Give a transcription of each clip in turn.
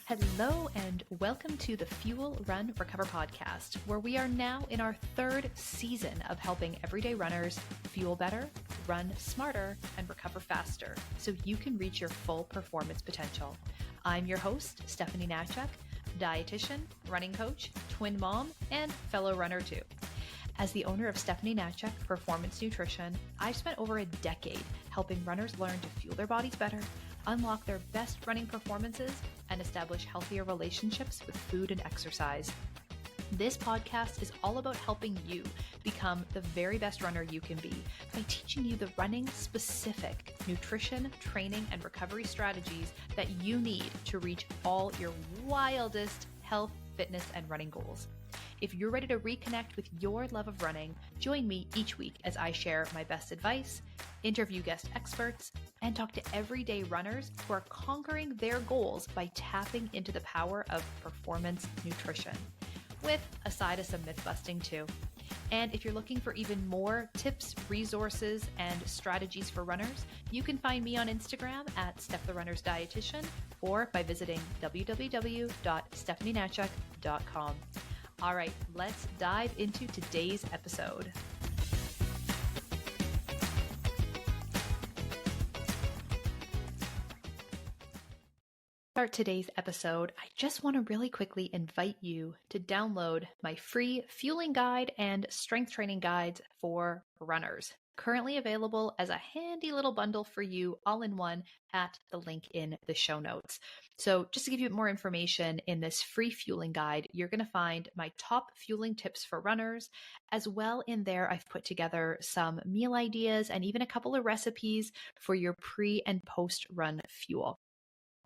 Hello and welcome to the Fuel, Run, Recover podcast, where we are now in our third season of helping everyday runners fuel better, run smarter, and recover faster so you can reach your full performance potential. I'm your host, Stephanie Natchuk, dietitian, running coach, twin mom, and fellow runner too. As the owner of Stephanie Natchuk Performance Nutrition, I've spent over a decade helping runners learn to fuel their bodies better, unlock their best running performances, and establish healthier relationships with food and exercise. This podcast is all about helping you become the very best runner you can be by teaching you the running-specific nutrition, training, and recovery strategies that you need to reach all your wildest health, fitness, and running goals. If you're ready to reconnect with your love of running, join me each week as I share my best advice, interview guest experts, and talk to everyday runners who are conquering their goals by tapping into the power of performance nutrition, with a side of some myth busting too. And if you're looking for even more tips, resources, and strategies for runners, you can find me on Instagram at Steph the Runner's Dietitian or by visiting www.stephanienatchuk.com. All right, let's dive into today's episode. Start today's episode, I just want to really quickly invite you to download my free fueling guide and strength training guides for runners. Currently available as a handy little bundle for you all in one at the link in the show notes. So just to give you more information, in this free fueling guide, you're going to find my top fueling tips for runners. As well, in there, I've put together some meal ideas and even a couple of recipes for your pre and post run fuel.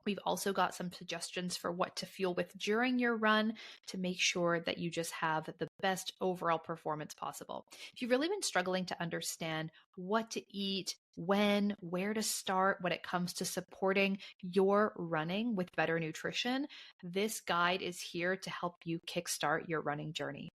We've also got some suggestions for what to fuel with during your run to make sure that you just have the best overall performance possible. If you've really been struggling to understand what to eat, when, where to start when it comes to supporting your running with better nutrition, this guide is here to help you kickstart your running journey.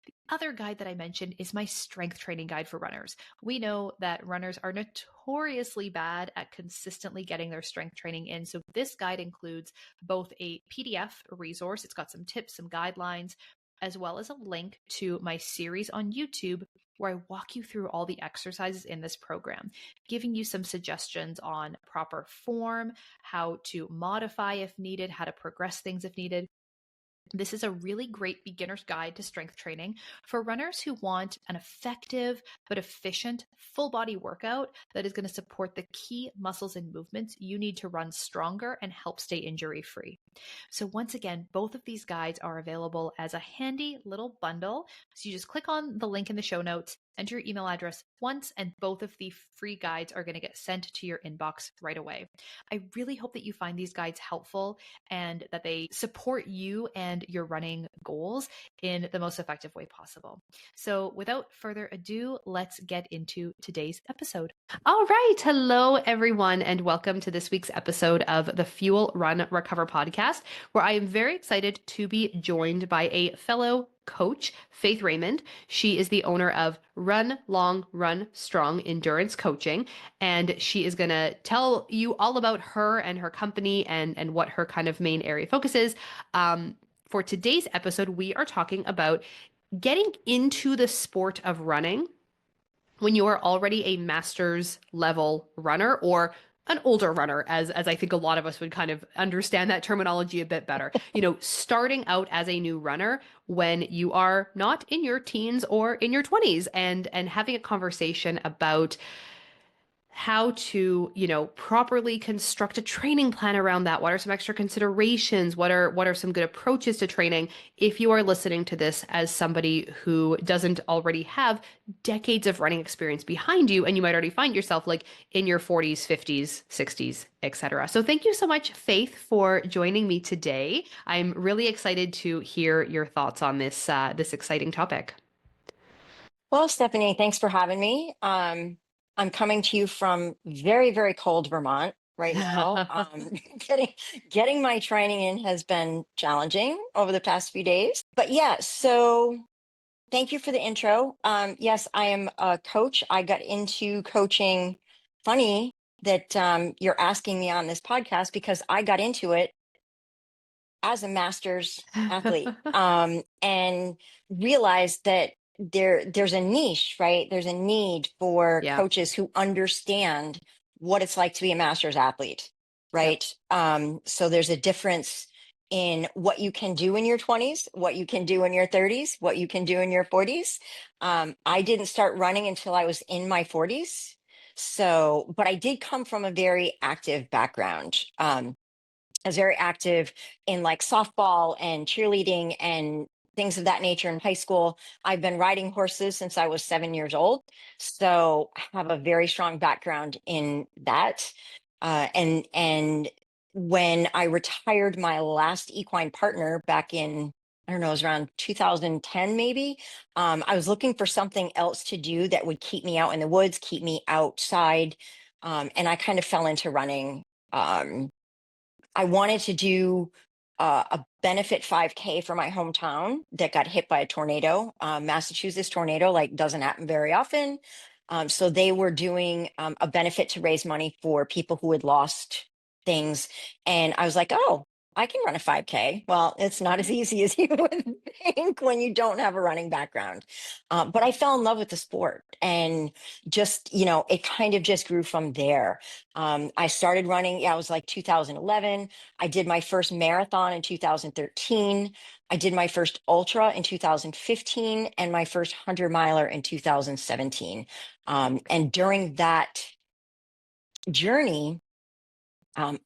The other guide that I mentioned is my strength training guide for runners. We know that runners are notoriously bad at consistently getting their strength training in. So this guide includes both a PDF resource, it's got some tips, some guidelines, as well as a link to my series on YouTube where I walk you through all the exercises in this program, giving you some suggestions on proper form, how to modify if needed, how to progress things if needed. This is a really great beginner's guide to strength training for runners who want an effective but efficient full body workout that is going to support the key muscles and movements you need to run stronger and help stay injury free. So once again, both of these guides are available as a handy little bundle. So you just click on the link in the show notes, enter your email address once, and both of the free guides are going to get sent to your inbox right away. I really hope that you find these guides helpful and that they support you and your running goals in the most effective way possible. So without further ado, let's get into today's episode. All right. Hello, everyone, and welcome to this week's episode of the Fuel, Run, Recover podcast, where I am very excited to be joined by a fellow coach, Faith Raymond. She is the owner of Run Long, Run Strong Endurance Coaching, and she is going to tell you all about her and her company and what her kind of main area of focus is. For today's episode, we are talking about getting into the sport of running when you are already a master's level runner or an older runner, as I think a lot of us would kind of understand that terminology a bit better. Starting out as a new runner when you are not in your teens or in your 20s and having a conversation about how to, properly construct a training plan around that. What are some extra considerations? What are some good approaches to training? If you are listening to this as somebody who doesn't already have decades of running experience behind you, and you might already find yourself like in your 40s, 50s, 60s, etc. So thank you so much, Faith, for joining me today. I'm really excited to hear your thoughts on this this exciting topic. Well, Stephanie, thanks for having me. I'm coming to you from very, very cold Vermont right now. Getting my training in has been challenging over the past few days. But yeah, so thank you for the intro. Yes, I am a coach. I got into coaching. Funny that you're asking me on this podcast because I got into it as a master's athlete, and realized that there's a niche, right? There's a need for Yeah. coaches who understand what it's like to be a master's athlete, Yep. right? So there's a difference in what you can do in your 20s, what you can do in your 30s, what you can do in your 40s. I didn't start running until I was in my 40s. So, but I did come from a very active background. I was very active in like softball and cheerleading and things of that nature in high school. I've been riding horses since I was 7 years old. So I have a very strong background in that. And when I retired my last equine partner back in, I don't know, it was around 2010 maybe. I was looking for something else to do that would keep me out in the woods, keep me outside. And I kind of fell into running. I wanted to do a benefit 5K for my hometown that got hit by a tornado. Massachusetts tornado like doesn't happen very often. So they were doing a benefit to raise money for people who had lost things. And I was like, oh, I can run a 5K. Well, it's not as easy as you would think when you don't have a running background. But I fell in love with the sport and just, it kind of just grew from there. I started running, yeah, it was like 2011. I did my first marathon in 2013. I did my first ultra in 2015 and my first 100 miler in 2017. And during that journey,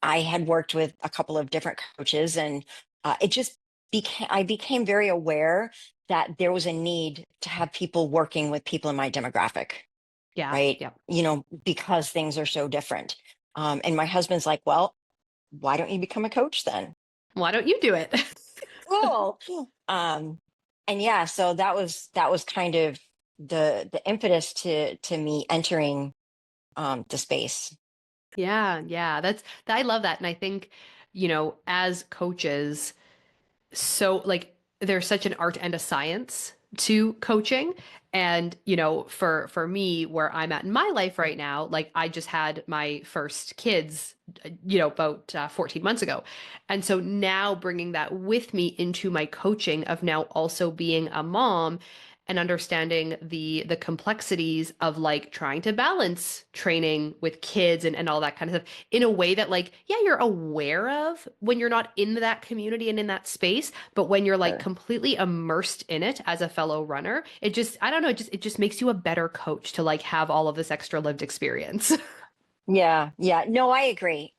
I had worked with a couple of different coaches, and I became very aware that there was a need to have people working with people in my demographic, Yeah. right? Yep. Because things are so different. And my husband's like, well, why don't you become a coach then? Why don't you do it? Cool. Um, and yeah, so that was kind of the impetus to me entering the space. Yeah, yeah. I love that. And I think, as coaches, so like there's such an art and a science to coaching. And for me, where I'm at in my life right now, like I just had my first kids, about 14 months ago. And so now bringing that with me into my coaching of now also being a mom and understanding the complexities of like trying to balance training with kids and all that kind of stuff in a way that like yeah you're aware of when you're not in that community and in that space, but when you're like Sure. completely immersed in it as a fellow runner, it just I don't know, it just makes you a better coach to like have all of this extra lived experience. Yeah, yeah. No, I agree.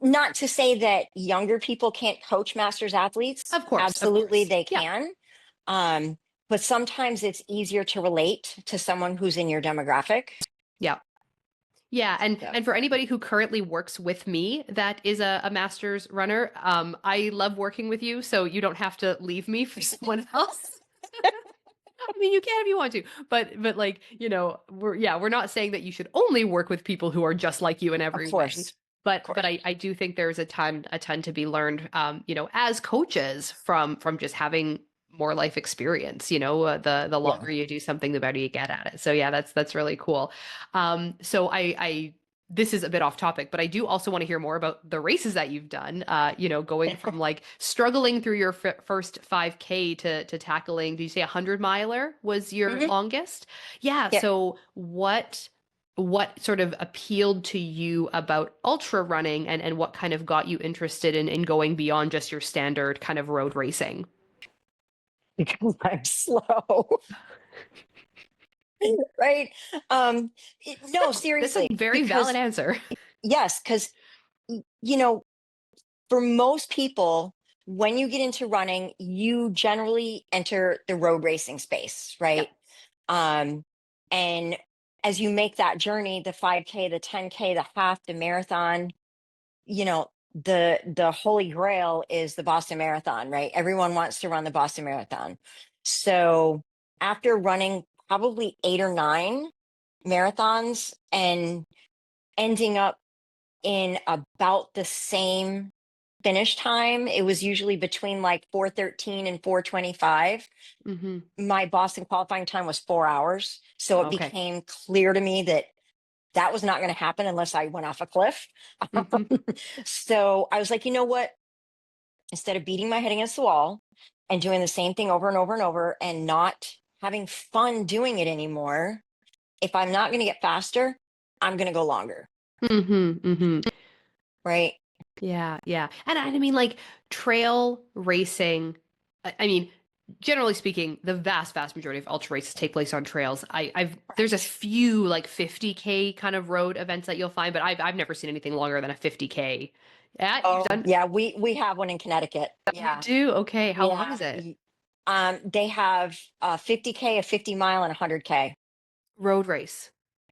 Not to say that younger people can't coach masters athletes. Of course, of Absolutely, course. they Yeah. can. Um, but sometimes it's easier to relate to someone who's in your demographic. Yeah. Yeah, So, and for anybody who currently works with me that is a master's runner, I love working with you, so you don't have to leave me for someone else. I mean, you can if you want to, but like, we're not saying that you should only work with people who are just like you in of every way. course, of But course. I do think there's a ton to be learned, as coaches from just having more life experience. The Yeah. longer you do something, the better you get at it. So yeah, that's really cool. So I this is a bit off topic, but I do also want to hear more about the races that you've done. Going from like struggling through your first 5K to tackling, did you say 100 miler was your Hmm. longest? Yeah. Yep. So what sort of appealed to you about ultra running and what kind of got you interested in going beyond just your standard kind of road racing? Because I'm slow, right? No, That's a seriously, very valid because answer. yes, because you know, for most people, when you get into running, you generally enter the road racing space, Yep. right? Um, and as you make that journey, the 5K, the 10K, the half, the marathon, the holy grail is the Boston Marathon, right? Everyone wants to run the Boston Marathon. So after running probably 8 or 9 marathons and ending up in about the same finish time, it was usually between like 4:13 and 4:25. Hmm. My Boston qualifying time was 4 hours. So it Okay. became clear to me that that was not going to happen unless I went off a cliff. Hmm. So I was like, you know what? instead of beating my head against the wall and doing the same thing over and over and over and not having fun doing it anymore, if I'm not going to get faster, I'm going to go longer. Right. Yeah, yeah. And I mean, like trail racing, I mean, generally speaking, the vast majority of ultra races take place on trails. There's a Correct. few like 50K kind of road events that you'll find, but I've never seen anything longer than a 50K. Yeah, you've Oh, done, yeah, we have one in Connecticut. you Yeah. do? Okay. How long Yeah. is it? They have a 50K, a 50 mile, and a 100K. Road race.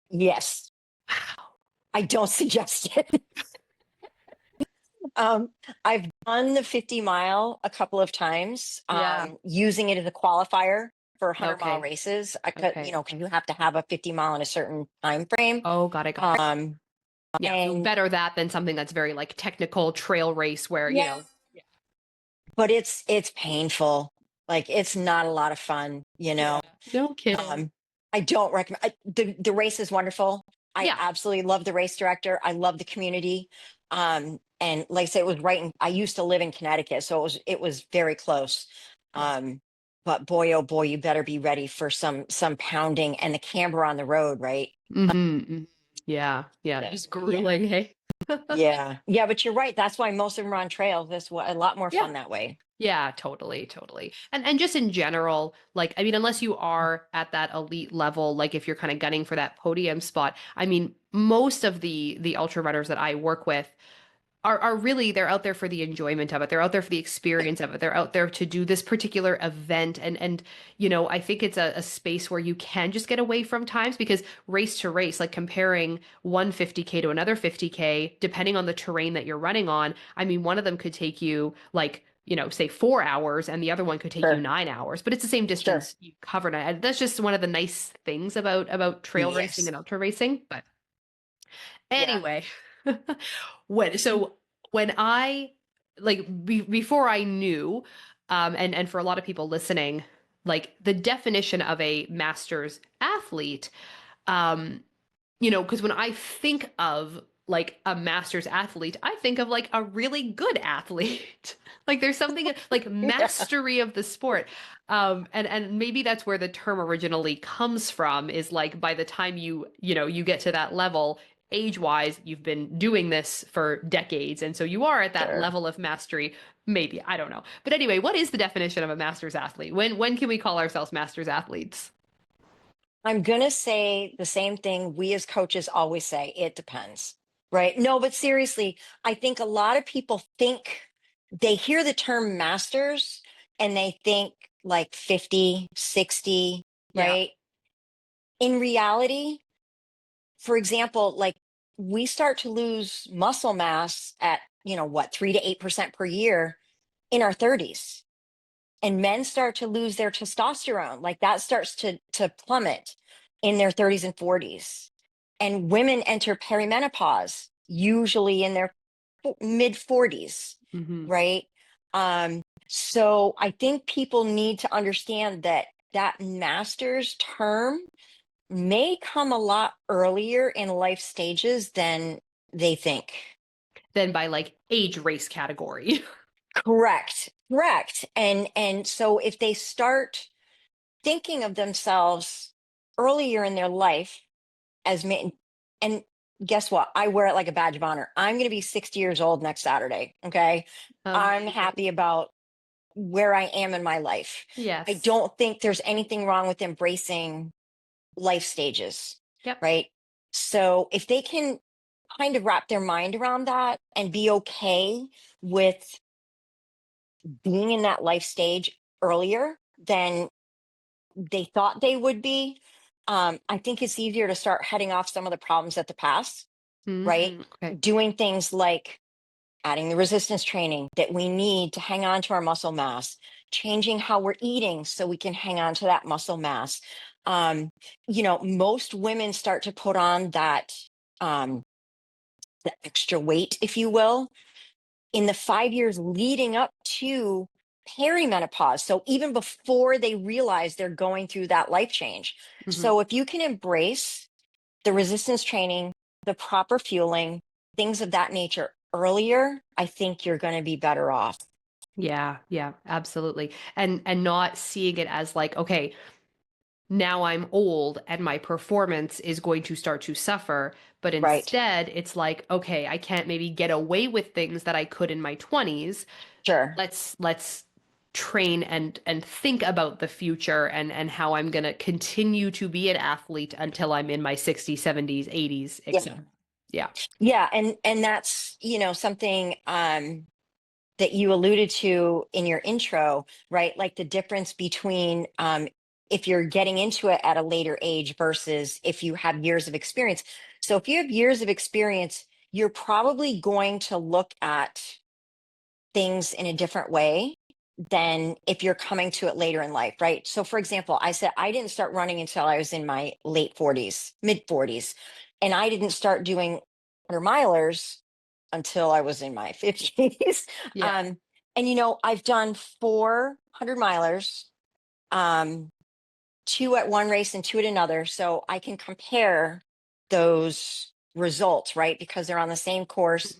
Yes. Wow. I don't suggest it. Um, I've done the 50 mile a couple of times, Yeah. using it as a qualifier for 100-mile Okay. races. I could, Okay. 'cause you have to have a 50 mile in a certain time frame. Oh, got it. Um, Yeah, so and better that than something that's very like technical trail race where, yeah, but it's painful. Like it's not a lot of fun, you Yeah. know. No kidding. Um, I don't recommend the race is wonderful. I Yeah. absolutely love the race director. I love the community. And like I said, it was right in, I used to live in Connecticut, so it was very close. Yeah. Um, but boy, oh boy, you better be ready for some pounding and the camber on the road, right? Yeah. Yeah. Yeah. Just Yeah. grueling, hey? Yeah. Yeah, but you're right. That's why most of them are on trails. That's what a lot more Yeah. fun that way. Yeah, totally, totally. And just in general, like I mean, unless you are at that elite level, like if you're kind of gunning for that podium spot, I mean, most of the ultra runners that I work with are really they're out there for the enjoyment of it. They're out there for the experience of it. They're out there to do this particular event. And I think it's a space where you can just get away from times because race to race, like comparing one 50K to another 50K, depending on the terrain that you're running on, I mean, one of them could take you like say 4 hours and the other one could take you Sure. 9 hours, but it's the same Sure. distance you covered. And that's just one of the nice things about trail racing Yes. and ultra racing. But Yeah. anyway, when I before I knew, and for a lot of people listening, like the definition of a master's athlete, um, because when I think of like a master's athlete, I think of like a really good athlete. Like there's something like Yeah. mastery of the sport. And maybe that's where the term originally comes from, is like by the time you get to that level, age-wise, you've been doing this for decades. And so you are at that Sure. level of mastery. Maybe, I don't know. But anyway, what is the definition of a master's athlete? When can we call ourselves master's athletes? I'm going to say the same thing we as coaches always say, it depends. Right? No, but seriously, I think a lot of people think they hear the term masters and they think like 50, 60, Yeah. right? In reality, for example, like we start to lose muscle mass at, what, 3 to 8% per year in our 30s. And men start to lose their testosterone, like that starts to plummet in their 30s and 40s. And women enter perimenopause usually in their mid 40s, Hmm. right? So I think people need to understand that that master's term may come a lot earlier in life stages than they think. Then by like age race category. Correct. Correct. And so if they start thinking of themselves earlier in their life as and guess what? I wear it like a badge of honor. I'm going to be 60 years old next Saturday. Okay. I'm Amazing. happy about where I am in my life. I Yes. don't think there's anything wrong with embracing life stages. Yep. Right. So if they can kind of wrap their mind around that and be okay with being in that life stage earlier than they thought they would be, I think it's easier to start heading off some of the problems at the past, right? Okay. Doing things like adding the resistance training that we need to hang on to our muscle mass, changing how we're eating so we can hang on to that muscle mass. Most women start to put on that um, the extra weight, if you will, in the 5 years leading up to perimenopause. So even before they realize they're going through that life change. Hmm. So if you can embrace the resistance training, the proper fueling, things of that nature earlier, I think you're going to be better off. Yeah, yeah, absolutely. And not seeing it as like, okay, now I'm old and my performance is going to start to suffer, but Right. instead it's like, okay, I can't maybe get away with things that I could in my 20s. Sure. Let's train and think about the future and how I'm going to continue to be an athlete until I'm in my 60s, 70s, 80s, Yeah. etc. Yeah. Yeah. And that's, something that you alluded to in your intro, right? Like the difference between if you're getting into it at a later age versus if you have years of experience. So if you have years of experience, you're probably going to look at things in a different way than if you're coming to it later in life, right? So, for example, I said I didn't start running until I was in my late 40s, mid 40s, and I didn't start doing 100 milers until I was in my 50s. Yeah. um, and I've done 400 milers, um, two at one race and two at another, so I can compare those results, right? Because they're on the same course.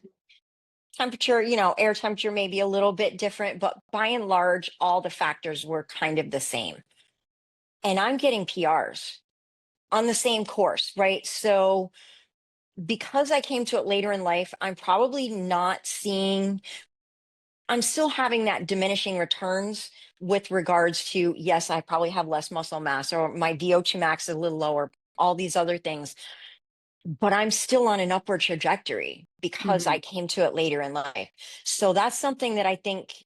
Temperature, air temperature may be a little bit different, but by and large, all the factors were kind of the same. And I'm getting PRs on the same course, right? So because I came to it later in life, I'm probably not seeing, I'm still having that diminishing returns with regards to, yes, I probably have less muscle mass or my VO2 max is a little lower, all these other things, but I'm still on an upward trajectory because I Mhm. came to it later in life. So that's something that I think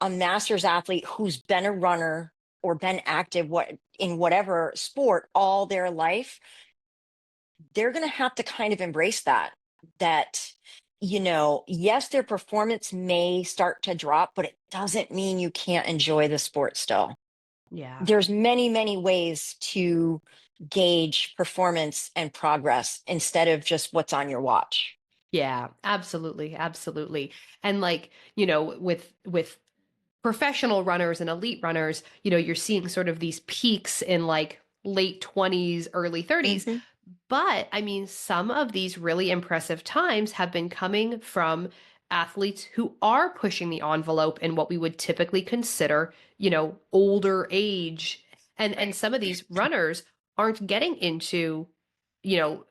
a master's athlete who's been a runner or been active in whatever sport all their life, they're going to have to kind of embrace that yes, their performance may start to drop, but it doesn't mean you can't enjoy the sport still. Yeah. There's many, many ways to gauge performance and progress instead of just what's on your watch. Yeah, absolutely, absolutely. And like, with professional runners and elite runners, you're seeing sort of these peaks in like late 20s, early 30s. Hmm. But I mean, some of these really impressive times have been coming from athletes who are pushing the envelope in what we would typically consider, older age. And Right. some of these runners aren't getting into, you know,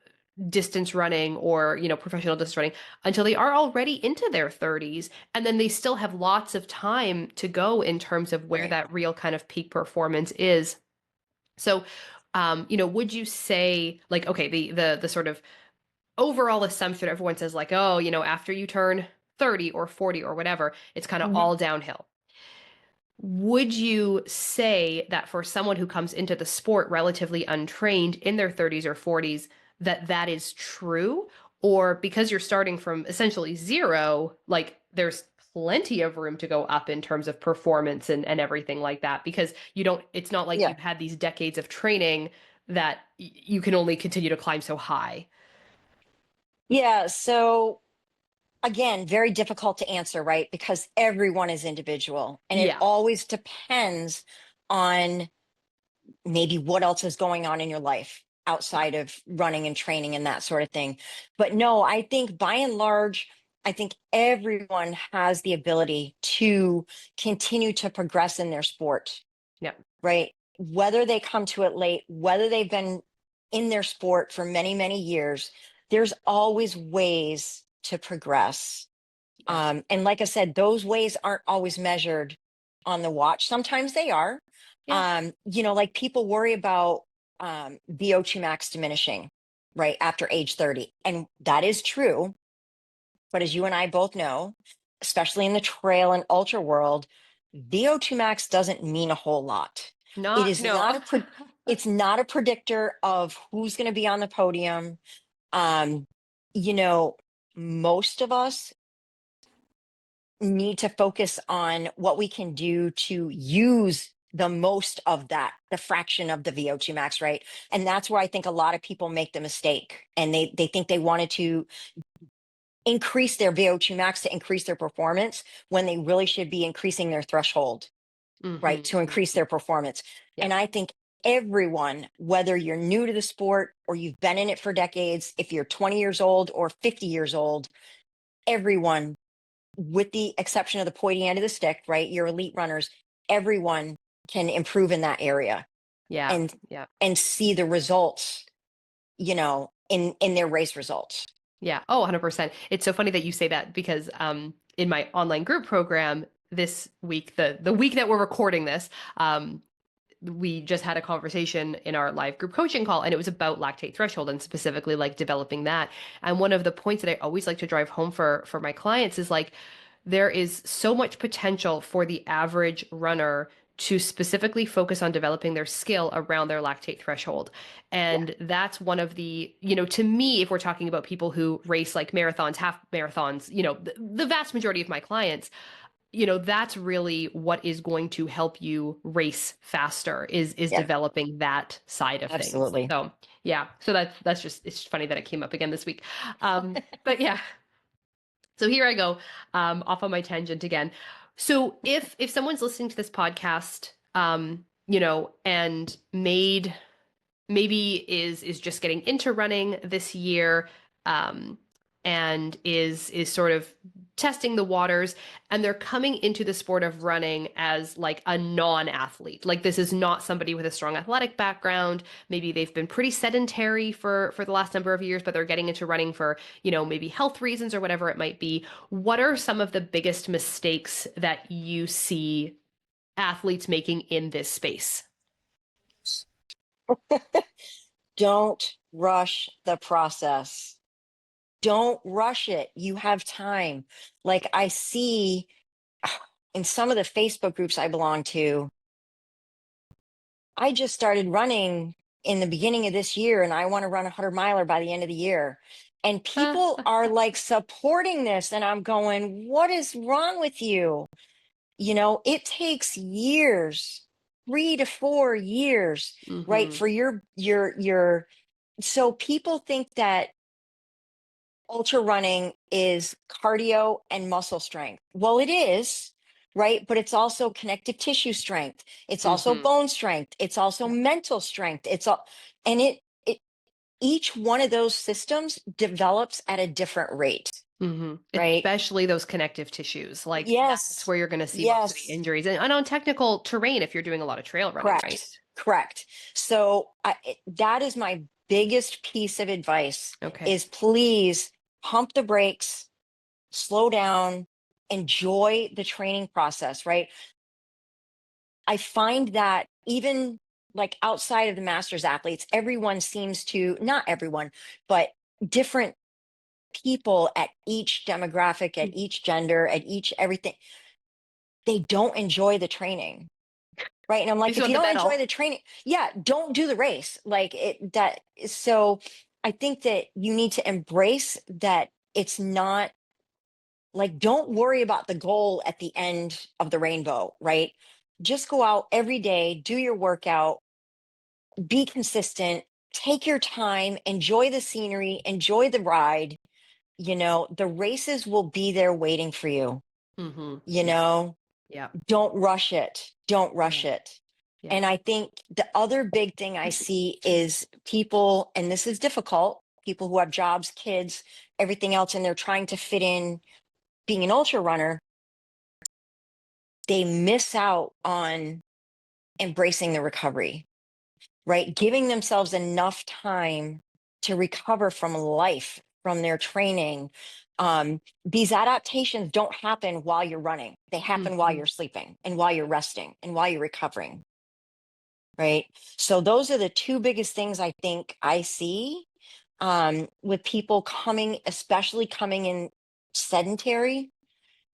distance running or, professional distance running until they are already into their 30s. And then they still have lots of time to go in terms of where Right. that real kind of peak performance is. So, would you say like, okay, the sort of overall assumption everyone says like, oh, after you turn 30 or 40 or whatever, it's kind of Hmm. all downhill. Would you say that for someone who comes into the sport relatively untrained in their 30s or 40s, that that is true? Or because you're starting from essentially zero, like there's plenty of room to go up in terms of performance and everything like that? Because it's not like Yeah. you've had these decades of training that you can only continue to climb so high. Yeah. So again, very difficult to answer, right? Because everyone is individual and it Yeah. always depends on maybe what else is going on in your life Yeah. outside of running and training and that sort of thing. But no, I think by and large, I think everyone has the ability to continue to progress in their sport, Yeah. right? Whether they come to it late, whether they've been in their sport for many, many years, there's always ways to progress. Yes. And like I said, those ways aren't always measured on the watch. Sometimes they are. Yeah. Like people worry about VO2 max diminishing, right, after age 30. And that is true. But as you and I both know, especially in the trail and ultra world, VO2 max doesn't mean a whole lot. It Not is no. not it's not a predictor of who's going to be on the podium. Um, you know, most of us need to focus on what we can do to use the most of that, the fraction of the VO2 max, right? And that's where I think a lot of people make the mistake. And they think they wanted to increase their VO2 max to increase their performance when they really should be increasing their threshold, right? Hmm. To increase their performance. Yeah. And I think everyone, whether you're new to the sport or you've been in it for decades, if you're 20 years old or 50 years old, everyone with the exception of the pointy end of the stick, right? Your elite runners, everyone can improve in that area Yeah. and Yeah. see the results, in their race results. Yeah. Oh, 100%. It's so funny that you say that because in my online group program this week, the week that we're recording this, we just had a conversation in our live group coaching call, and it was about lactate threshold and specifically like developing that. And one of the points that I always like to drive home for my clients is like there is so much potential for the average runner to specifically focus on developing their skill around their lactate threshold. Yeah. And that's one of the, to me, if we're talking about people who race like marathons, half marathons, the vast majority of my clients, that's really what is going to help you race faster is Yeah. developing that side of things. Absolutely. So yeah, so that's just, it's funny that it came up again this week. But yeah, so here I go, off on my tangent again. So if someone's listening to this podcast, and maybe is just getting into running this year, um, and is sort of testing the waters, and they're coming into the sport of running as like a non-athlete. Like this is not somebody with a strong athletic background. Maybe they've been pretty sedentary for the last number of years, but they're getting into running for, maybe health reasons or whatever it might be. What are some of the biggest mistakes that you see athletes making in this space? Don't rush the process. Don't rush it. You have time. Like I see in some of the Facebook groups I belong to, I just started running in the beginning of this year and I want to run a 100 miler by the end of the year. And people are like supporting this. And I'm going, what is wrong with you? It takes years, 3 to 4 years, right? Mm-hmm. For so people think that ultra running is cardio and muscle strength. Well, it is, right? But it's also connective tissue strength. It's also Mm-hmm. bone strength. It's also Yeah. mental strength. It's all, and it each one of those systems develops at a different rate, Mm-hmm. right? Especially those connective tissues. Like that's Yes. where you're going to see most of the Yes. injuries, and on technical terrain if you're doing a lot of trail running, right? Correct. Correct. So that is my biggest piece of advice Okay. is please pump the brakes, slow down, enjoy the training process, right? I find that even like outside of the masters athletes, everyone seems to, not everyone, but different people at each demographic, at each gender, at each everything, they don't enjoy the training. Right. And I'm They like, just if want you the don't enjoy medal. the training, yeah, don't do the race. Like so I think that you need to embrace that it's not like, don't worry about the goal at the end of the rainbow, right? Just go out every day, do your workout, be consistent, take your time, enjoy the scenery, enjoy the ride. The races will be there waiting for you. Mm-hmm. You Yeah. know, Yeah. don't rush it. Don't Yeah. rush it. Yeah. And I think the other big thing I see is people, and this is difficult, people who have jobs, kids, everything else, and they're trying to fit in being an ultra runner, they miss out on embracing the recovery, right? Giving themselves enough time to recover from life, from their training. These adaptations don't happen while you're running, they happen while Mm-hmm. you're sleeping and while you're resting and while you're recovering, right? So, those are the two biggest things I think I see with people coming, especially coming in sedentary,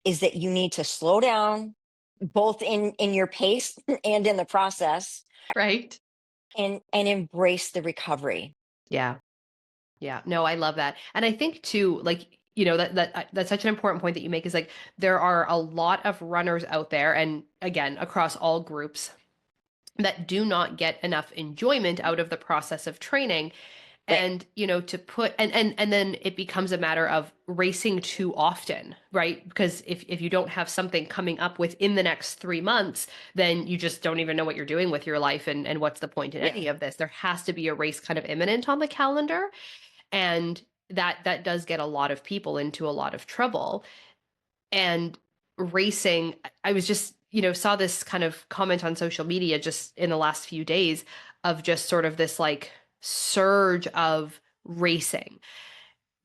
is that you need to slow down both in your pace and in the process, Right. and embrace the recovery. Yeah. Yeah. No, I love that. And I think too, like, that's such an important point that you make is like there are a lot of runners out there, and again, across all groups, that do not get enough enjoyment out of the process of training. Right. And to put and then it becomes a matter of racing too often, right? Because if you don't have something coming up within the next 3 months, then you just don't even know what you're doing with your life, and what's the point in Yeah. any of this. There has to be a race kind of imminent on the calendar, and that does get a lot of people into a lot of trouble. And racing, I was just, saw this kind of comment on social media just in the last few days of just sort of this like surge of racing.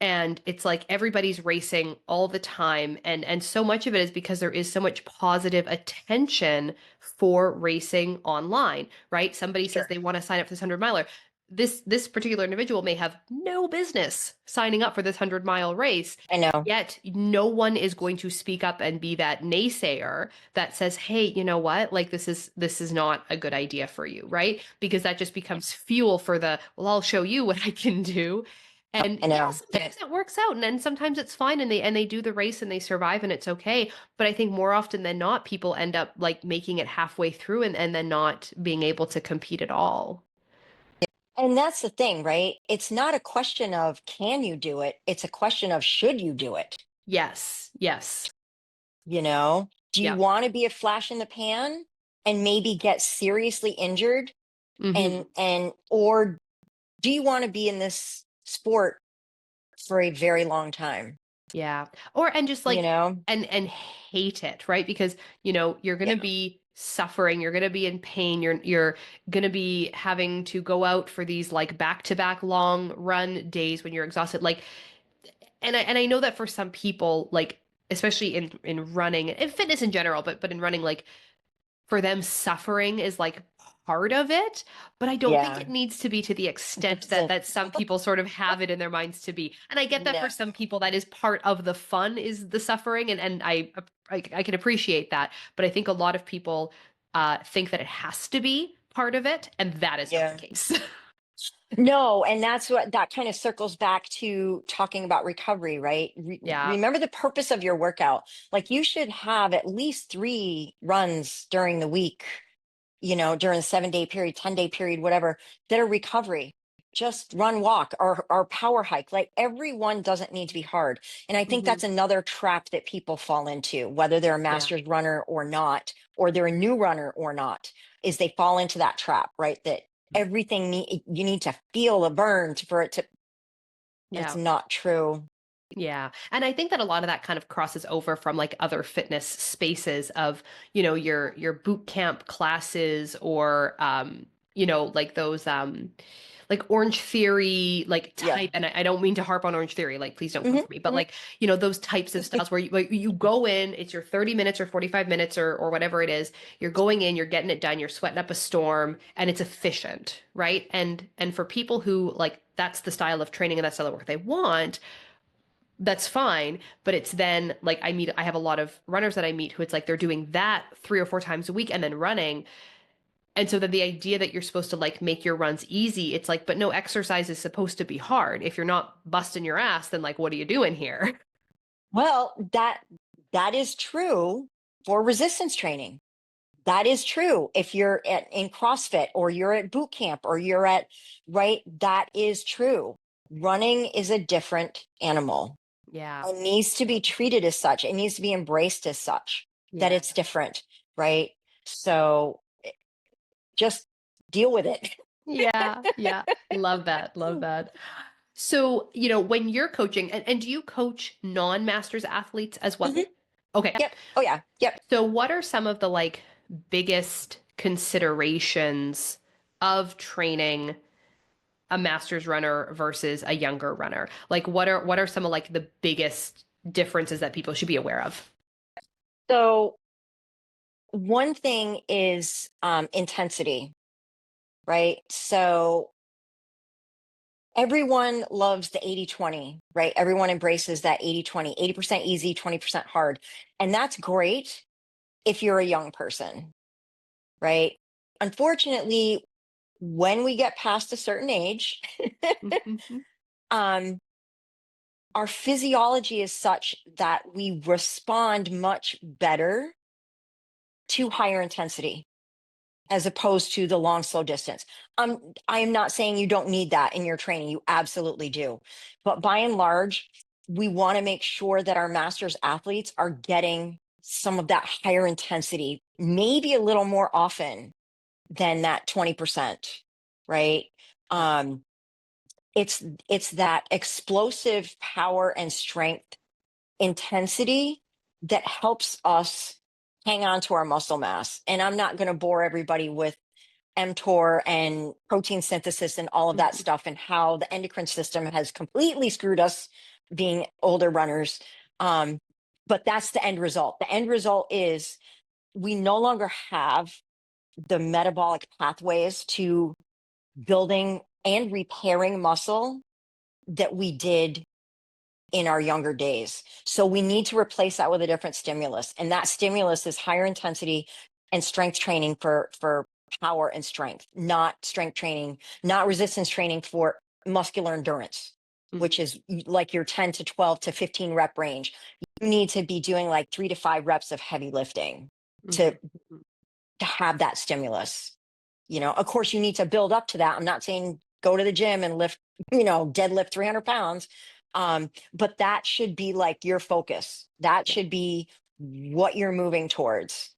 And it's like everybody's racing all the time, and so much of it is because there is so much positive attention for racing online, right? Somebody says Sure. they want to sign up for this 100 miler. This particular individual may have no business signing up for this 100 mile race, I know. yet no one is going to speak up and be that naysayer that says, hey, you know what, like this is not a good idea for you, right? Because that just becomes fuel for the, well, I'll show you what I can do. And I yeah, know. sometimes it works out, and then sometimes it's fine, and they do the race and they survive and it's okay. But I think more often than not, people end up like making it halfway through and then not being able to compete at all. And that's the thing, right? It's not a question of can you do it? It's a question of should you do it? Yes, yes. You know, do you Yeah. want to be a flash in the pan and maybe get seriously injured Hmm. or do you want to be in this sport for a very long time? Yeah. Or and just You like know? and hate it, right? Because, you're going to Yeah. be suffering, you're going to be in pain, you're going to be having to go out for these like back-to-back long run days when you're exhausted. Like, and I know that for some people, like especially in running and fitness in general, but in running, like for them suffering is like part of it, but I don't think Yeah. it needs to be to the It extent that doesn't. some people sort of have it in their minds to be. And I get that for No. some people that is part of the fun is the suffering, and I can appreciate that, but I think a lot of people think that it has to be part of it, and that is not the Yeah. case. No, and that's what that kind of circles back to talking about recovery, right? Yeah. Remember the purpose of your workout. Like you should have at least 3 runs during the week, during the 7-day period, 10-day period, whatever, that are recovery. Just run, walk, or power hike. Like everyone doesn't need to be hard. And I think Hmm. that's another trap that people fall into, whether they're a Yeah. master's runner or not, or they're a new runner or not, is they fall into that trap, right? That you need to feel a burn for it to, that's Yeah. not true. Yeah. And I think that a lot of that kind of crosses over from like other fitness spaces of, your boot camp classes or like those like Orange Theory like Yeah. type, and I don't mean to harp on Orange Theory, like please don't come Hmm. for me, but like, those types of styles where you go in, it's your 30 minutes or 45 minutes or whatever it is. You're going in, you're getting it done, you're sweating up a storm, and it's efficient, right? And for people who like that's the style of training and that style of work they want, that's fine. But it's then like I have a lot of runners that I meet who it's like they're doing that 3 or 4 times a week and then running. And so then the idea that you're supposed to like make your runs easy, it's like, but no, exercise is supposed to be hard. If you're not busting your ass, then like what are you doing here? Well, that is true for resistance training. That is true. If you're in CrossFit or you're at boot camp or you're at, right, that is true. Running is a different animal Yeah. and needs to be treated as such. It needs to be embraced as such, that Yeah. it's different, right? So just deal with it. Yeah. Yeah. Love that. Love that. So, when you're coaching, and do you coach non-masters athletes as well? Mhm. Okay. Yep. Oh, yeah. Yep. So, what are some of the like biggest considerations of training a master's runner versus a younger runner? Like, what are some of like the biggest differences that people should be aware of? So, one thing is intensity, right? So, everyone loves the 80-20, right? Everyone embraces that 80-20, 80% easy, 20% hard. And that's great if you're a young person, right? Unfortunately, when we get past a certain age, Mhm. um, our physiology is such that we respond much better to higher intensity as opposed to the long, slow distance. I am not saying you don't need that in your training. You absolutely do. But by and large, we want to make sure that our masters athletes are getting some of that higher intensity, maybe a little more often than that 20%, right? Yeah. Um, it's that explosive power and strength intensity that helps us hang on to our muscle mass. And I'm not going to bore everybody with mTOR and protein synthesis and all of that Mhm. stuff and how the endocrine system has completely screwed us being older runners. Um, but that's the end result. The end result is we no longer have the metabolic pathways to building and repairing muscle that we did in our younger days. So we need to replace that with a different stimulus. And that stimulus is higher intensity and strength training for power and strength, not strength training, not resistance training for muscular endurance, which Mhm. is like your 10 to 12 to 15 rep range. You need to be doing like 3 to 5 reps of heavy lifting to Mhm. Mhm. to have that stimulus. Of course, you need to build up to that. I'm not saying go to the gym and lift, deadlift 300 pounds. But that should be like your focus. That Yeah. should be what you're moving towards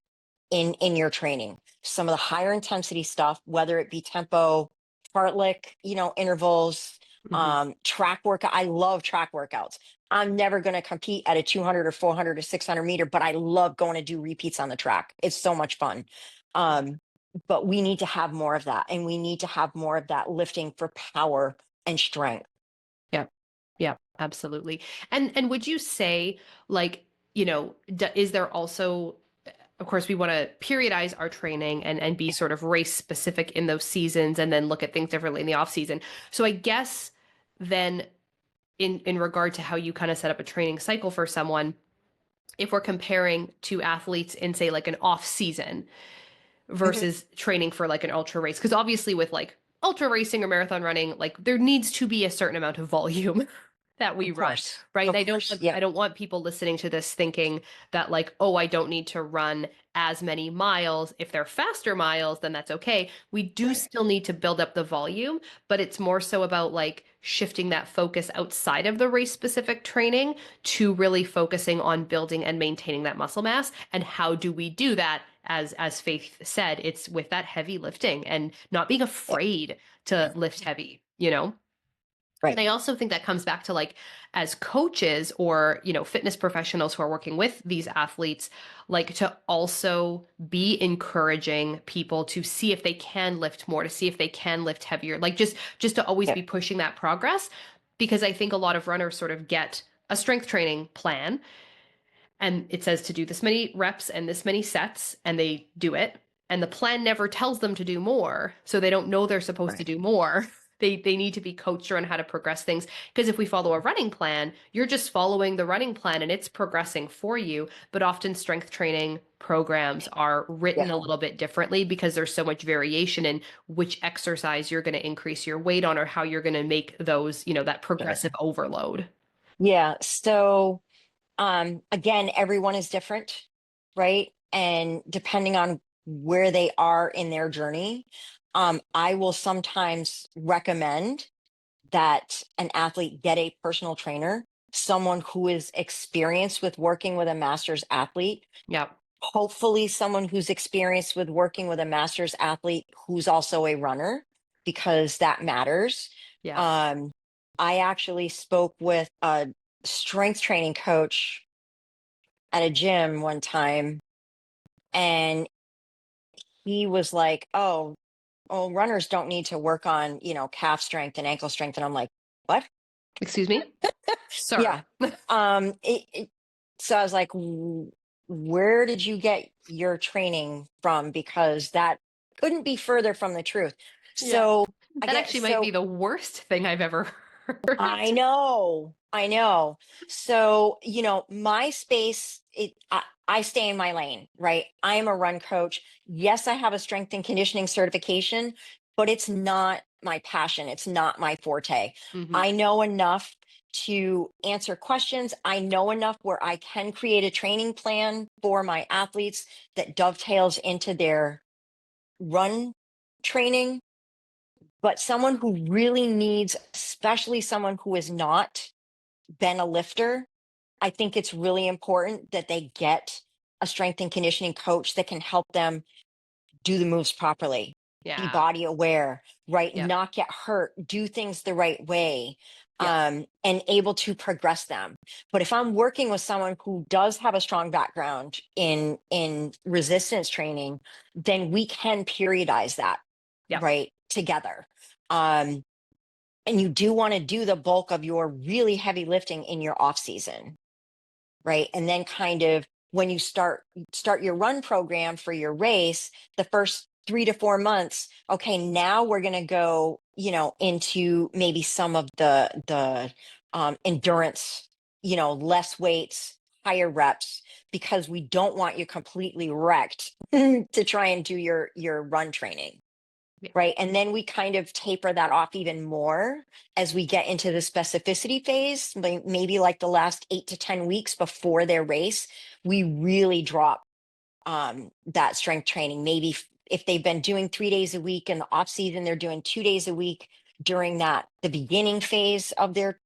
in your training. Some of the higher intensity stuff, whether it be tempo, fartlek, intervals, Mhm. track workout. I love track workouts. I'm never going to compete at a 200 or 400 or 600 meter, but I love going to do repeats on the track. It's so much fun. Yeah. Um, but we need to have more of that, and we need to have more of that lifting for power and strength. Yeah. Yeah, absolutely. And would you say, like, is there also, of course, we want to periodize our training and be sort of race specific in those seasons and then look at things differently in the off season. So I guess then in regard to how you kind of set up a training cycle for someone, if we're comparing two athletes in say like an off season Mhm. versus training for like an ultra race, because obviously with like ultra racing or marathon running, like there needs to be a certain amount of volume that we Of run, course. right? And Of I don't course. want, Yeah. I don't want people listening to this thinking that like, oh, I don't need to run as many miles. If they're faster miles, then that's okay. We do Right. still need to build up the volume, but it's more so about like shifting that focus outside of the race specific training to really focusing on building and maintaining that muscle mass. And how do we do that? As Faith said, it's with that heavy lifting and not being Yeah. afraid to lift heavy, you know? And Right. I also think that comes back to like as coaches or, fitness professionals who are working with these athletes, like to also be encouraging people to see if they can lift more, to see if they can lift heavier, like just to always Yeah. be pushing that progress. Because I think a lot of runners sort of get a strength training plan and it says to do this many reps and this many sets and they do it and the plan never tells them to do more, so they don't know they're supposed to Right. do more. They need to be coached around how to progress things, because if we follow a running plan, you're just following the running plan and it's progressing for you. But often strength training programs are Yeah. written a little bit differently because there's so much variation in which exercise you're going to increase your weight on or how you're going to make those, that Sure. progressive overload. Yeah. So again, everyone is different, right? And depending on where they are in their journey, I will sometimes recommend that an athlete get a personal trainer, someone who is experienced with working with a master's athlete, Yeah. hopefully someone who's experienced with working with a master's athlete who's also a runner, because that matters. Yeah. um, I actually spoke with a strength training coach at a gym one time, and he was like, oh, runners don't need to work on, calf strength and ankle strength. And I'm like, what? Excuse me, Yeah. sir. So I was like, Where did you get your training from? Because that couldn't be further from the truth." Yeah. So I That get, actually might be so the worst thing I've ever heard. I know, I know. So, my space, I stay in my lane, right? I am a run coach. Yes, I have a strength and conditioning certification, but it's not my passion. It's not my forte. Hmm. I know enough to answer questions. I know enough where I can create a training plan for my athletes that dovetails into their run training. But someone who really needs, especially someone who has not been a lifter, I think it's really important that they get a strength and conditioning coach that can help them do the moves properly, be Yeah. body aware, right? Yep. Not get hurt, do things the right way. Yep. and able to progress them. But if I'm working with someone who does have a strong background in resistance training, then we can periodize that, Yep. right, together. Um, and you do want to do the bulk of your really heavy lifting in your off season, right? And then kind of when you start your run program for your race, the first 3 to 4 months, okay, now we're going to go, into maybe some of the endurance, less weights, higher reps, because we don't want you completely wrecked to try and do your run training. Yeah. Right. And then we kind of taper that off even more as we get into the specificity phase, maybe like the last 8 to 10 weeks before their race, we really drop that strength training. Maybe if they've been doing 3 days a week in the off season, they're doing 2 days a week during the beginning phase of their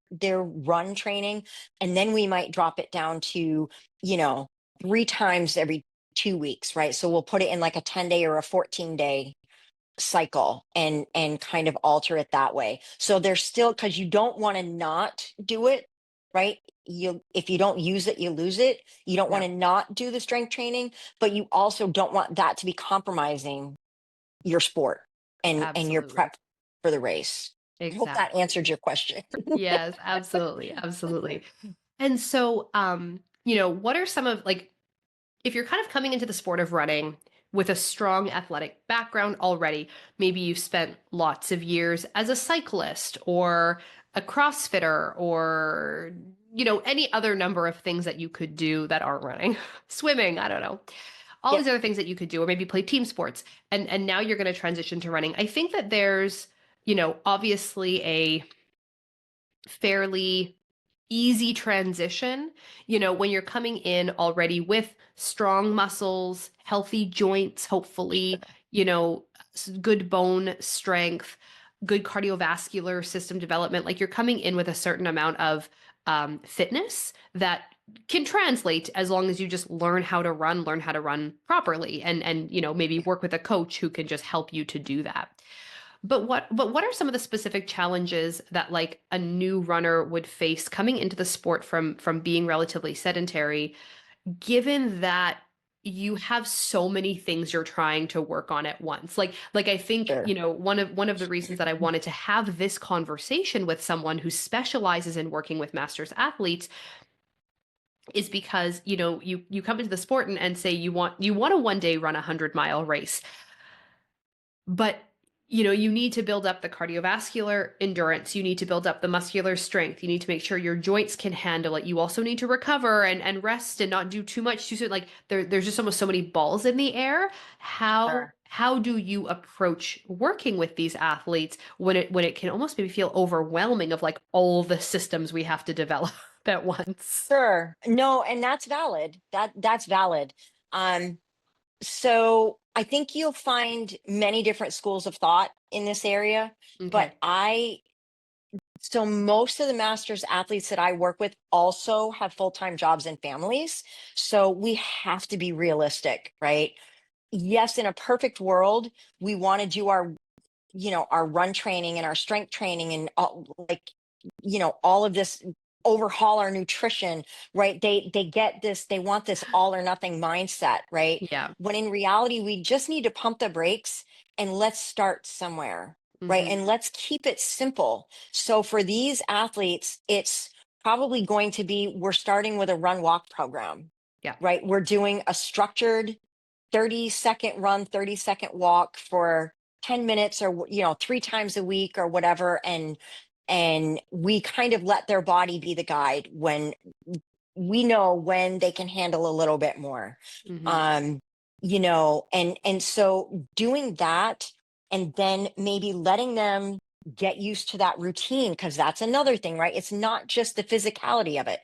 run training. And then we might drop it down to, you know, 3 times every 2 weeks, right? So we'll put it in like a 10-day or a 14-day cycle and kind of alter it that way. So there's still, because you don't want to not do it, right? You, if you don't use it, you lose it. You don't want No, to not do the strength training, but you also don't want that to be compromising your sport and your absolutely. prep for the race. I hope that Exactly. answered your question. Yes, absolutely. Absolutely. And so, what are some of like, if you're kind of coming into the sport of running with a strong athletic background already, maybe you've spent lots of years as a cyclist or a CrossFitter or, any other number of things that you could do that aren't running, swimming, I don't know. All Yep, these other things that you could do, or maybe play team sports. And now you're going to transition to running. I think that there's, obviously a fairly easy transition, when you're coming in already with strong muscles, healthy joints, hopefully, good bone strength, good cardiovascular system development. Like you're coming in with a certain amount of fitness that can translate as long as you just learn how to run properly, and maybe work with a coach who can just help you to do that. But what are some of the specific challenges that like a new runner would face coming into the sport from being relatively sedentary, given that you have so many things you're trying to work on at once? Like I think, sure. one of the reasons that I wanted to have this conversation with someone who specializes in working with masters athletes is because, you come into the sport and say you want to one day run a 100-mile race. But you need to build up the cardiovascular endurance, you need to build up the muscular strength, you need to make sure your joints can handle it, you also need to recover and rest and not do too much too soon. Like there's just almost so many balls in the air. how Sure. how do you approach working with these athletes when it can almost maybe feel overwhelming of like all the systems we have to develop at once? Sure. No, and that's valid. That's valid. Um, So I think you'll find many different schools of thought in this area, but Okay. so most of the masters athletes that I work with also have full-time jobs and families. So we have to be realistic, right? Yes, in a perfect world, we want to do our run training and our strength training and all, like, all of this, overhaul our nutrition, right? They get this, they want this all or nothing mindset, right? Yeah. When in reality we just need to pump the brakes and let's start somewhere, right? Hmm. And let's keep it simple. So for these athletes, it's probably going to be, we're starting with a run walk program, Yeah. right? We're doing a structured 30-second run, 30-second walk for 10 minutes, or 3 times a week or whatever. And we kind of let their body be the guide when we know when they can handle a little bit more. Hmm. And so doing that, and then maybe letting them get used to that routine, because that's another thing, right? It's not just the physicality of it.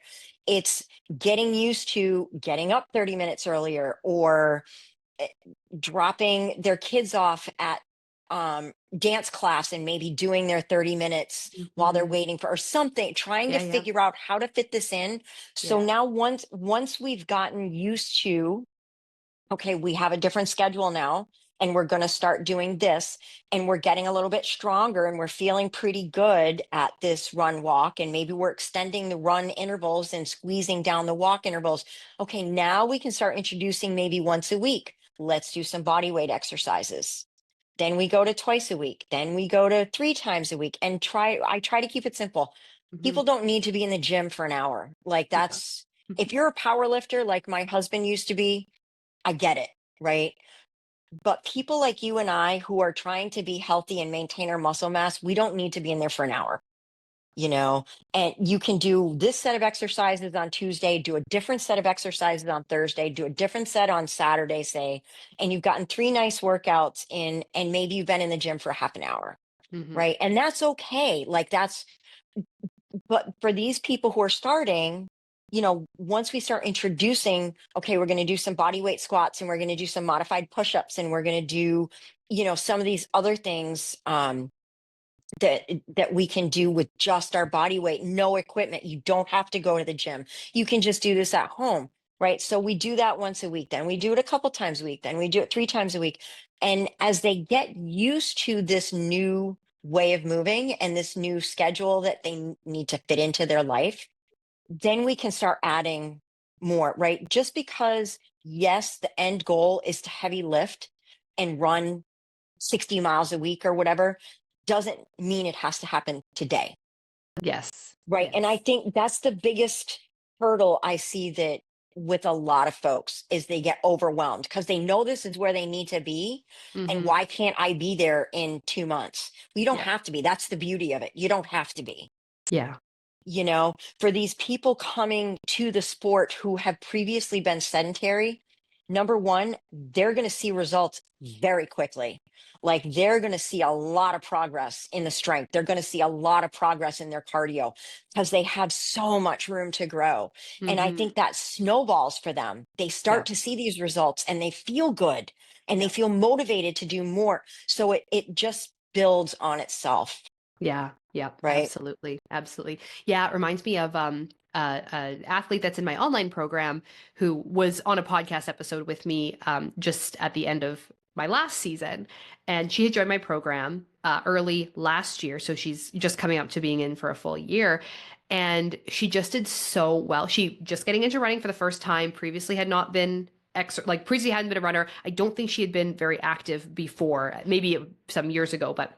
It's getting used to getting up 30 minutes earlier, or eh, dropping their kids off at dance class and maybe doing their 30 minutes while they're Hmm. waiting for, or something, trying to Yeah. Yeah. figure out how to fit this in. So Yeah. now once we've gotten used to, okay, we have a different schedule now, and we're going to start doing this, and we're getting a little bit stronger, and we're feeling pretty good at this run walk, and maybe we're extending the run intervals and squeezing down the walk intervals. Okay, now we can start introducing maybe once a week. Let's do some body weight exercises. Then we go to twice a week. Then we go to 3 times a week, and I try to keep it simple. Mhm. People don't need to be in the gym for an hour. Like Yeah. that's, if you're a power lifter like my husband used to be, I get it, right? But people like you and I who are trying to be healthy and maintain our muscle mass, we don't need to be in there for an hour, you know? And you can do this set of exercises on Tuesday, do a different set of exercises on Thursday, do a different set on Saturday, say, and you've gotten 3 nice workouts in, and maybe you've been in the gym for half an hour, Mhm. right? And that's okay. Like that's, but for these people who are starting, once we start introducing, okay, we're going to do some body weight squats, and we're going to do some modified push-ups, and we're going to do, some of these other things, that we can do with just our body weight, no equipment. You don't have to go to the gym. You can just do this at home, right? So we do that once a week, then we do it a couple times a week, then we do it 3 times a week. And as they get used to this new way of moving and this new schedule that they need to fit into their life, then we can start adding more, right? Just because, yes, the end goal is to heavy lift and run 60 miles a week or whatever, doesn't mean it has to happen today. Yes. Right. And I Yes. think that's the biggest hurdle I see that with a lot of folks is they get overwhelmed because they know this is where they need to be. And Mhm. why can't I be there in 2 months? We don't Yeah. have to be. That's the beauty of it. You don't have to be. Yeah. For these people coming to the sport who have previously been sedentary, number one, they're going to see results very quickly. Like they're going to see a lot of progress in the strength. They're going to see a lot of progress in their cardio because they have so much room to grow. And I Mhm. think that snowballs for them. They Yeah. start to see these results and they feel good and they Yeah. feel motivated to do more. So it just builds on itself, Yeah, yep, right? absolutely, absolutely. Yeah, it reminds me of an athlete that's in my online program who was on a podcast episode with me just at the end of my last season, and she had joined my program early last year, so she's just coming up to being in for a full year. And she just did so well. She just getting into running for the first time. Previously had not been like previously hadn't been a runner. I don't think she had been very active before, maybe some years ago, but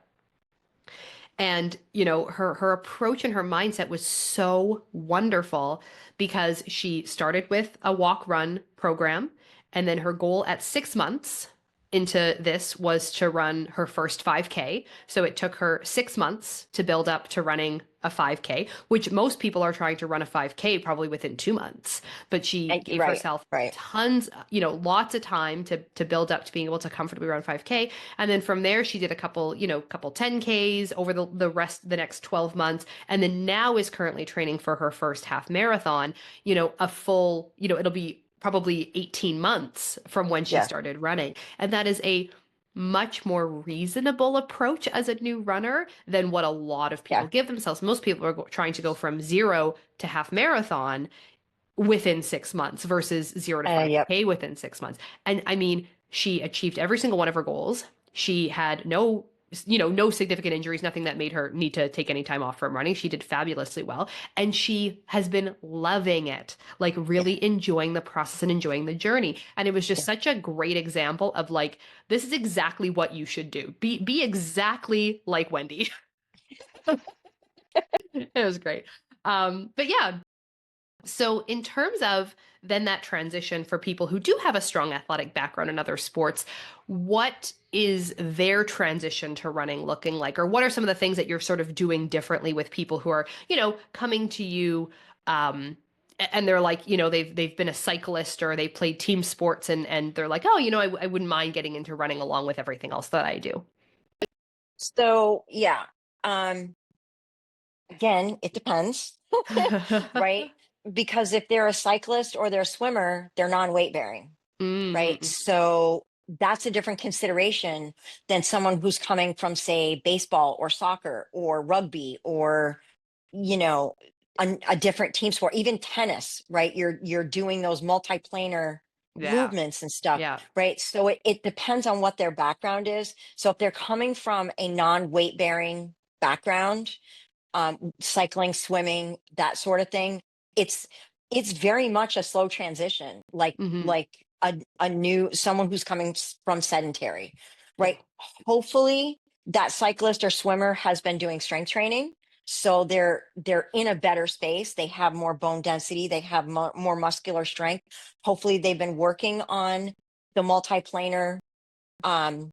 and her approach and her mindset was so wonderful because she started with a walk run program, and then her goal at 6 months into this was to run her first 5K. So it took her 6 months to build up to running a 5K, which most people are trying to run a 5K probably within 2 months. But she gave Right, herself right. tons, lots of time to build up to being able to comfortably run 5K. And then from there, she did a couple 10Ks over the next 12 months. And then now is currently training for her first half marathon, a full, it'll be probably 18 months from when she Yeah, started running. And that is a much more reasonable approach as a new runner than what a lot of people yeah. give themselves. Most people are trying to go from zero to half marathon within 6 months versus zero to Yep. 5K within 6 months. And I mean, she achieved every single one of her goals. She had no significant injuries, nothing that made her need to take any time off from running. She did fabulously well. And she has been loving it, like Yeah, really enjoying the process and enjoying the journey. And it was just yeah, such a great example of like, this is exactly what you should do. Be exactly like Wendy. It was great. But yeah, so, in terms of then that transition for people who do have a strong athletic background in other sports, what is their transition to running looking like? Or what are some of the things that you're sort of doing differently with people who are, coming to you and they're like, they've been a cyclist or they played team sports and they're like, oh, I wouldn't mind getting into running along with everything else that I do. so yeah. um Again, it depends. Right? Because if they're a cyclist or they're a swimmer, they're non-weight bearing, right? Mm-hmm. So that's a different consideration than someone who's coming from, say, baseball or soccer or rugby or, you know, a different team sport, even tennis, right? You're doing those multiplanar Yeah. movements and stuff, Yeah. right? So it depends on what their background is. So if they're coming from a non-weight bearing background, cycling, swimming, that sort of thing, it's it's very much a slow transition, Hmm. like a new someone who's coming from sedentary, Yeah. right? Hopefully that cyclist or swimmer has been doing strength training, so they're in a better space. They have more bone density, they have more muscular strength. Hopefully they've been working on the multiplanar um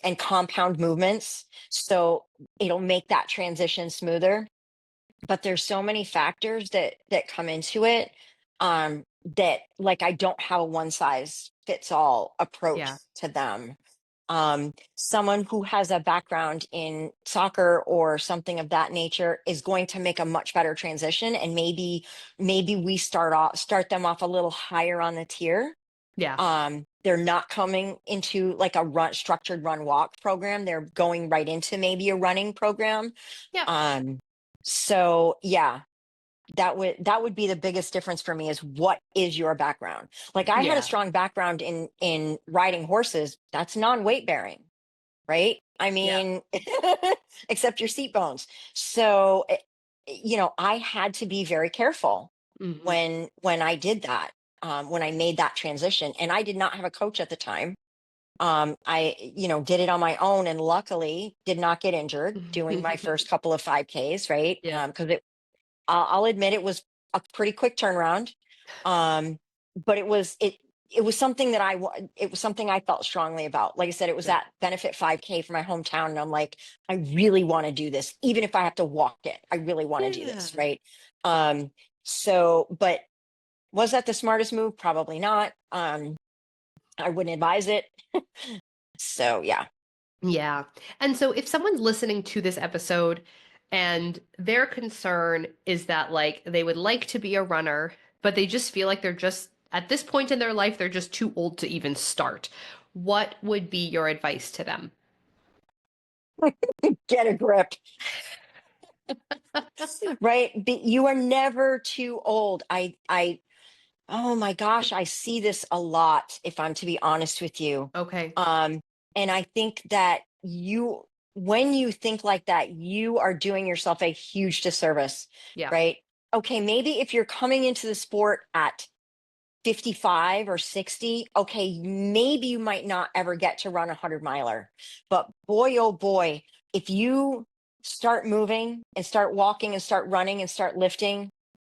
and compound movements, so it'll make that transition smoother. But there's so many factors that come into it, that, like, I don't have a one size fits all approach Yeah. to them. Someone who has a background in soccer or something of that nature is going to make a much better transition, and maybe we start them off a little higher on the tier. Yeah. They're not coming into like a structured run walk program, they're going right into maybe a running program. Yeah. um so yeah, that would be the biggest difference for me, is what is your background. Like, I had a Yeah. strong background in riding horses. That's non-weight bearing, right? I Yeah. mean, except your seat bones. So I had to be very careful Hmm. when I did that, when I made that transition, and I did not have a coach at the time. I did it on my own, and luckily did not get injured doing my first couple of 5Ks, right? Yeah. Because I'll admit it was a pretty quick turnaround. Um, but it was something it was something I felt strongly about. Like I said, it was Yeah. that benefit 5K for my hometown, and I'm like, I really want to do this, even if I have to walk it. I really want to do Yeah. this, right? Um, but was that the smartest move? Probably not. I wouldn't advise it. So yeah. Yeah. And so if someone's listening to this episode and their concern is that like they would like to be a runner, but they just feel like they're just at this point in their life, they're just too old to even start, what would be your advice to them? Get a grip. Right? You are never too old. Oh my gosh, I see this a lot, if I'm to be honest with you. Okay. Um, and I think that when you think like that, you are doing yourself a huge disservice, Yeah. right? Okay, maybe if you're coming into the sport at 55 or 60, okay, maybe you might not ever get to run a 100 miler. But boy, oh boy, if you start moving and start walking and start running and start lifting,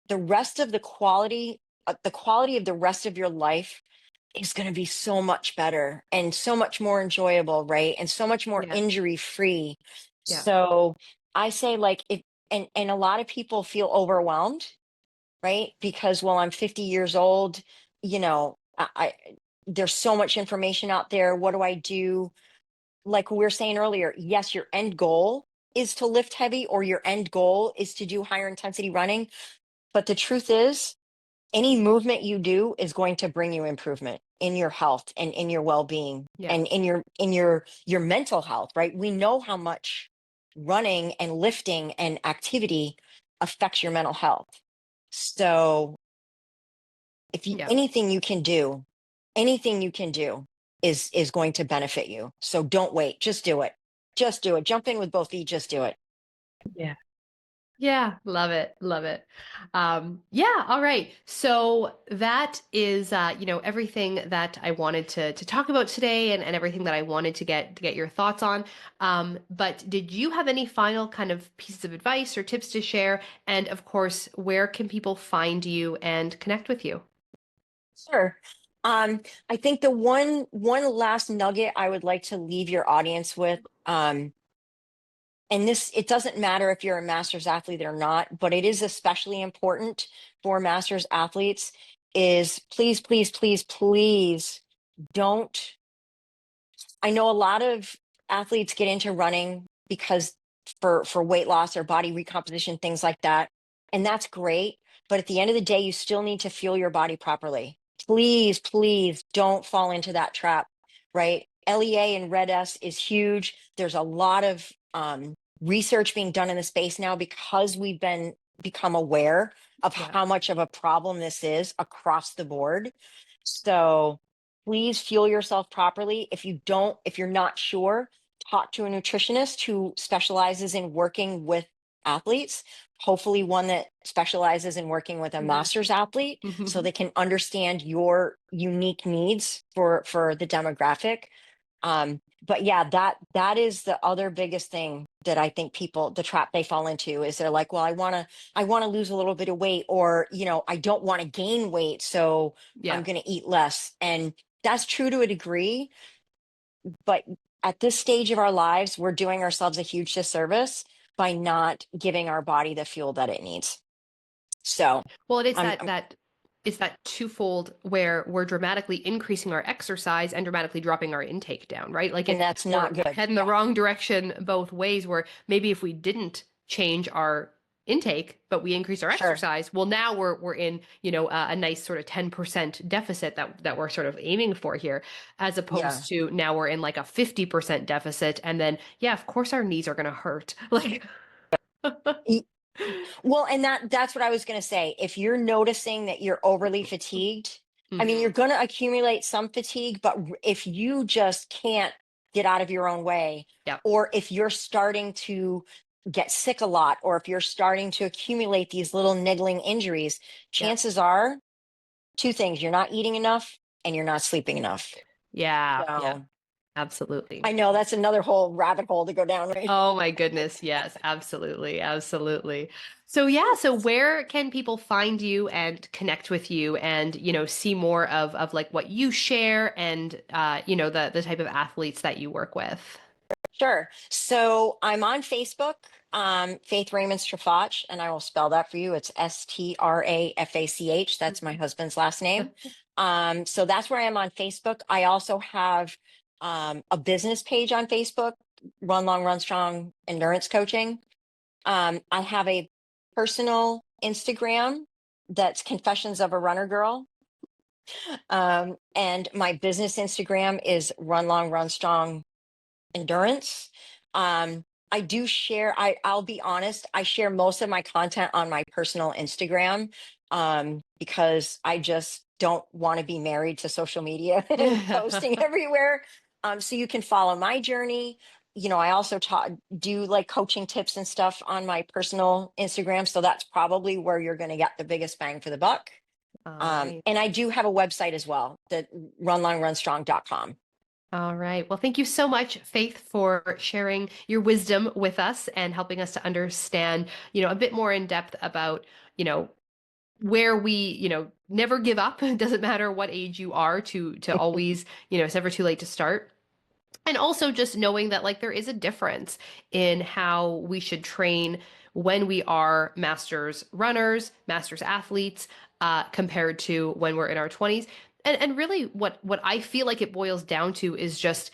the rest of the quality of the rest of your life is going to be so much better and so much more enjoyable, right? And so much more Yeah. injury free. Yeah. So I say, like, if and a lot of people feel overwhelmed, right? Because, well, I'm 50 years old, I there's so much information out there. What do I do? Like we were saying earlier, yes, your end goal is to lift heavy, or your end goal is to do higher intensity running. But the truth is, any movement you do is going to bring you improvement in your health and in your well-being Yeah. and in your mental health, right? We know how much running and lifting and activity affects your mental health. So if you, Yeah. anything you can do is going to benefit you. So don't wait, just do it. Just do it. Jump in with both feet, just do it. Yeah. Yeah, love it, love it. Yeah, all right. So that is, everything that I wanted to talk about today, and everything that I wanted to get your thoughts on. But did you have any final kind of pieces of advice or tips to share? And of course, where can people find you and connect with you? Sure. I think the one last nugget I would like to leave your audience with, and this, it doesn't matter if you're a master's athlete or not, but it is especially important for master's athletes, is please, please, please, please don't. I know a lot of athletes get into running because for weight loss or body recomposition, things like that. And that's great. But at the end of the day, you still need to fuel your body properly. Please, please don't fall into that trap, right? LEA and Red S is huge. There's a lot of research being done in the space now, because we've been become aware of Yeah. how much of a problem this is across the board. So please fuel yourself properly. If you're not sure, talk to a nutritionist who specializes in working with athletes, hopefully one that specializes in working with a master's athlete, so they can understand your unique needs for the demographic. But yeah, that is the other biggest thing that I think people, the trap they fall into is they're like, well, I want to lose a little bit of weight, or, I don't want to gain weight, so I'm Yeah. going to eat less. And that's true to a degree, but at this stage of our lives, we're doing ourselves a huge disservice by not giving our body the fuel that it needs. So Well, and it's I'm, that it's that twofold where we're dramatically increasing our exercise and dramatically dropping our intake down, right? Like and that's we're not good. heading the wrong direction both ways, where maybe if we didn't change our intake, but we increased our Sure. exercise, well, now we're in, a nice sort of 10% deficit that we're sort of aiming for here, as Yeah. opposed to now we're in like a 50% deficit. And then, yeah, of course our knees are going to hurt. Like, Well, and that's what I was going to say. If you're noticing that you're overly fatigued, I mean, you're Mhm. going to accumulate some fatigue, but if you just can't get out of your own way, Yeah. or if you're starting to get sick a lot, or if you're starting to accumulate these little niggling injuries, Yeah. chances are two things: you're not eating enough and you're not sleeping enough. Yeah. Yeah. So Absolutely. I know that's another whole rabbit hole to go down, right? Oh my goodness. Yes, absolutely. Absolutely. So yeah, so where can people find you and connect with you and, see more of like what you share and the type of athletes that you work with? Sure. So I'm on Facebook, Faith Raymond Strafach, and I will spell that for you. It's Strafach. That's my husband's last name. So that's where I am on Facebook. I also have a business page on Facebook, Run Long, Run Strong Endurance Coaching. I have a personal Instagram that's Confessions of a Runner Girl. And my business Instagram is Run Long, Run Strong Endurance. I do share, I'll be honest, I share most of my content on my personal Instagram, because I just don't want to be married to social media and posting everywhere. So you can follow my journey. I also do like coaching tips and stuff on my personal Instagram. So that's probably where you're going to get the biggest bang for the buck. All right. And I do have a website as well, that runlongrunstrong.com. All right. Well, thank you so much, Faith, for sharing your wisdom with us and helping us to understand, a bit more in depth about, where we, never give up. It doesn't matter what age you are to always, it's never too late to start. And also just knowing that like there is a difference in how we should train when we are masters runners, masters athletes, compared to when we're in our 20s. And really what I feel like it boils down to is just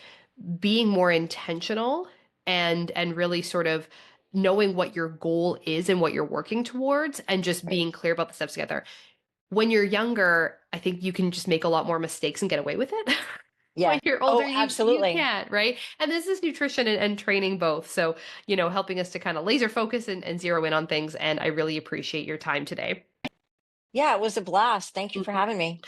being more intentional and really sort of knowing what your goal is and what you're working towards and just Right. being clear about the steps together. When you're younger, I think you can just make a lot more mistakes and get away with it. When Yeah. you're older, Oh, you absolutely. can't, right? And this is nutrition and training both. So, helping us to kind of laser focus and zero in on things. And I really appreciate your time today. Yeah, it was a blast. Thank you for having me.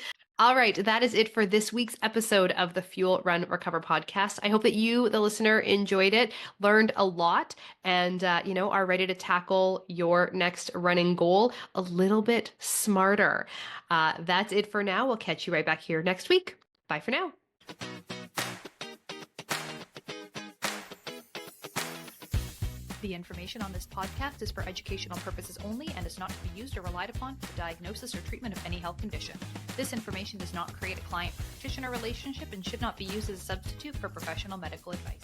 All right, that is it for this week's episode of the Fuel Run Recover podcast. I hope that you, the listener, enjoyed it, learned a lot, and are ready to tackle your next running goal a little bit smarter. That's it for now. We'll catch you right back here next week. Bye for now. The information on this podcast is for educational purposes only and is not to be used or relied upon for diagnosis or treatment of any health condition. This information does not create a client-practitioner relationship and should not be used as a substitute for professional medical advice.